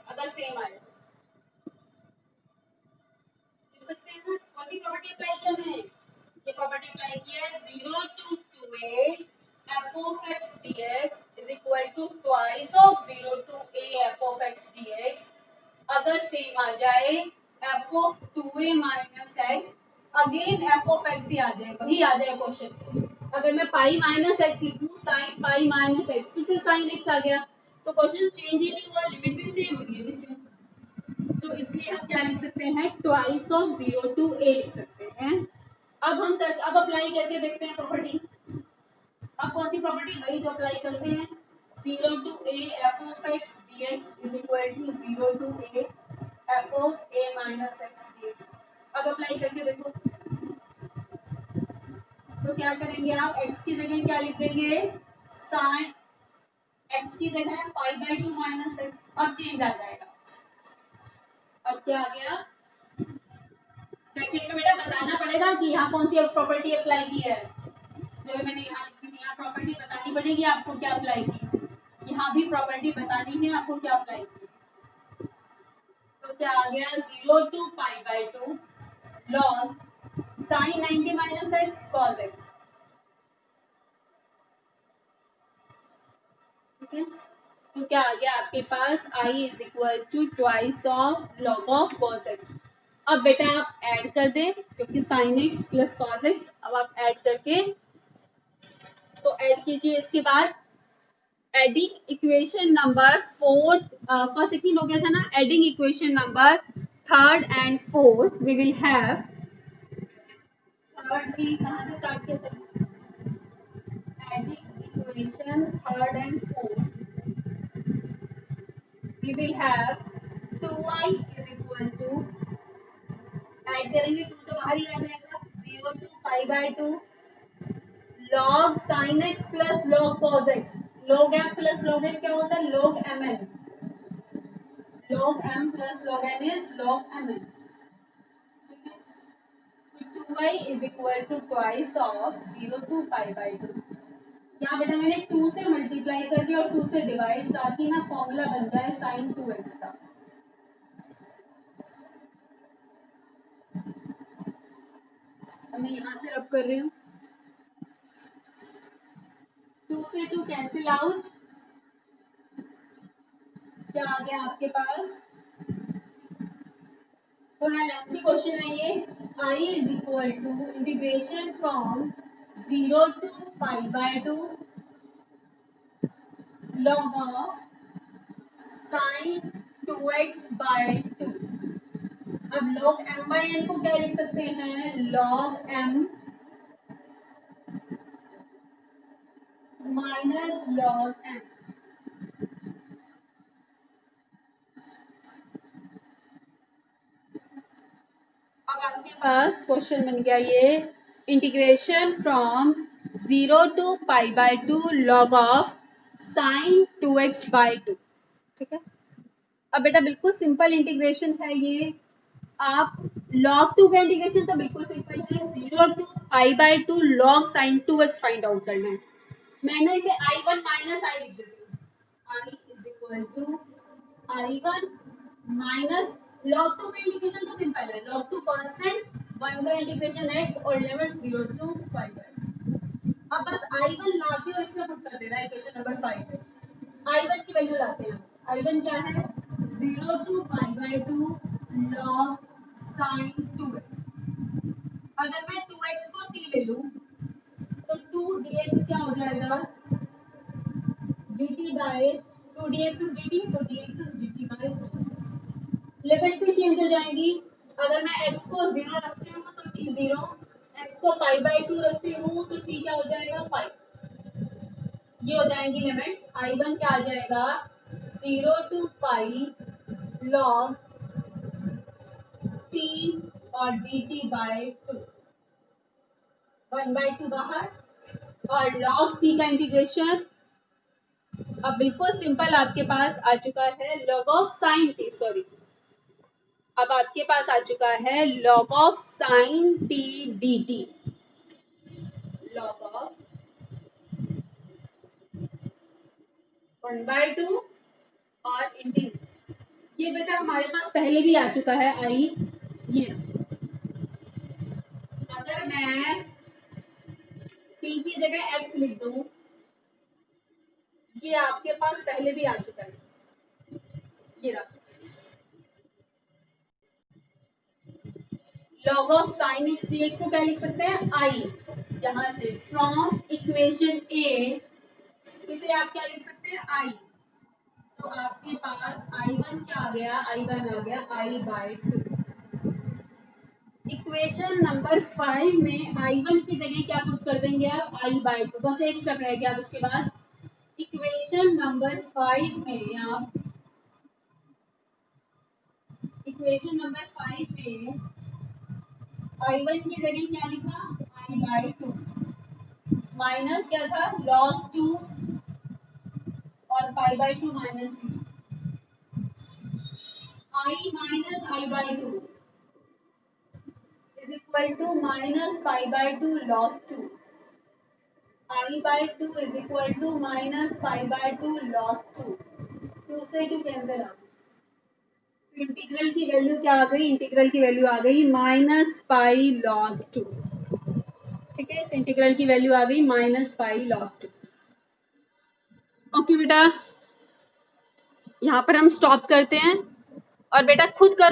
अगर सेम आए लिख सकते हैं। कौन सी प्रॉपर्टी अप्लाई किया मैंने, ये प्रॉपर्टी अप्लाई किया है, 0 to 2a f of x dx is equal to twice of 0 to a f of x dx। अगर सेम आ जाए f of 2a minus x, again f of x ही आ जाए, वही आ जाए क्वेश्चन। अगर मैं पाई माइनस एक्स लिखूं, sign pi minus x, फिर से साइन एक्स आ गया, तो क्वेश्चन चेंज ही नहीं हुआ, लिमिट भी सेम हो गई है। तो इसलिए हम क्या लिख सकते हैं, ट्वाइस ऑफ 0 to a लिख सकते हैं। अब अप्लाई करके देखते हैं प्रॉपर्टी। अब कौन सी प्रॉपर्टी, वही जो अप्लाई करते हैं, 0 to a f of x dx is equal to 0 to a f of a minus x dx। अब अप्लाई करके देखो, तो क्या करेंगे आप, x की जगह क्या लिख देंगे, साइन, x की जगह पाई बाई 2 माइनस एक्स। अब चेंज आ जाएगा, अब क्या आ गया, ब्रैकेट में बेटा बताना पड़ेगा कि यहाँ कौन सी प्रॉपर्टी अप्लाई की है। जो मैंने यहाँ लिखी थी, यहाँ प्रॉपर्टी बतानी पड़ेगी आपको क्या अप्लाई की, यहाँ भी प्रॉपर्टी बतानी है आपको क्या अप्लाई की। तो क्या आ गया, 0 to pi by 2 log sine 90 minus x cos x. ठीक है, तो क्या आ गया आपके पास, i is equal to twice of log of cos x. अब बेटा आप ऐड कर दें, क्योंकि sine x plus cos x, अब आप ऐड करके, तो ऐड कीजिए। इसके बाद adding equation number fourth, first second हो गया था ना, adding equation number third and fourth we will have, third भी कहाँ से स्टार्ट किया था, adding equation third and fourth we will have 2i is equal to, add करेंगे 2 तो बाहर ही आ जाएगा, 0 to pi by 2 log sin x plus log cos x। log m plus log n क्या होता है, log mn। log m plus log n is log mn। तो 2i is equal to twice of 0 to pi by 2। यहाँ बेटा मैंने 2 से multiply कर दिया और 2 से डिवाइड, ताकि ना फॉर्मूला बन जाए sin 2x का। मैं यहाँ से रब कर रही हूँ, 2 से 2 कैंसिल आउट, क्या आ गया आपके पास, थोड़ा लेंथी क्वेश्चन है ये। i is equal to integration from 0 to pi by 2 log of sin 2x by 2। अब log m by n को क्या लिख सकते हैं, log m minus log m। अब आपके पास क्वेश्चन बन गया ये, integration from 0 to pi by 2 log of sine 2x by 2। ठीक है, अब बेटा बिल्कुल सिंपल इंटीग्रेशन है ये। आप log 2 का इंटीग्रेशन तो बिल्कुल सिंपल है, 0 to pi by 2 log sine 2x find out करना है। मैंने इसे i1 माइनस आई लिख देती हूँ, i is equal to i1 minus, log 2 का इंटीग्रेशन तो सिंपल है, log 2 कांस्टेंट, 1 का इंटीग्रेशन x और लिमिट 0 to 5 है। अब बस i1 लाके और इसमें पुट कर देना है इक्वेशन नंबर 5 में। i1 की वैल्यू लाते हैं, i1 क्या है, 0 to pi by 2 log sin 2x। अगर मैं 2x को t ले लूं, तो 2 dx क्या हो जाएगा, dt by 2 dx is dt, तो dx is dt by 2। Limits भी चेंज हो जाएंगी, अगर मैं x को 0 रखती हूँ तो t 0, x को पाई बाई 2 रखती हूँ तो t क्या हो जाएगा, पाई। ये हो जाएंगी लिमिट्स, i1 क्या आ जाएगा, 0 to पाई log t और dt बाय 2, 1 बाय 2 बाहर, और log t का इंटीग्रेशन अब बिल्कुल सिंपल आपके पास आ चुका है, log of sine t, sorry अब आपके पास आ चुका है log of sine t dt, log of 1/2 और इंटीग्रल, ये बेटा हमारे पास पहले भी आ चुका है आई। ये अगर मैं t की जगह x लिख दूं, ये आपके पास पहले भी आ चुका है, ये रहा log of sine x dx को क्या लिख सकते हैं, आई। यहां से फ्रॉम इक्वेशन ए इसे आप क्या लिख सकते हैं, आई। तो आपके पास I1 क्या आ गया, I1 आ गया I/2। इक्वेशन नंबर 5 में I1 की जगह क्या पुट कर देंगे आप, I/2। बस एक स्टेप रह गया। अब उसके बाद इक्वेशन नंबर 5 में आप इक्वेशन नंबर 5 में I1 की जगह क्या लिखा, I/2 माइनस क्या था, log 2 और pi/2 minus c। I minus I/2 is equal to minus pi/2 log 2। I/2 is equal to minus pi/2 log 2। 2 से 2 कैंसिल आउट। इंटीग्रल की वैल्यू क्या आ गई, इंटीग्रल की वैल्यू आ गई माइनस पाई log 2। ठीक है, इस इंटीग्रल की वैल्यू आ गई माइनस पाई log 2। ओके बेटा, यहाँ पर हम स्टॉप करते हैं और बेटा खुद कर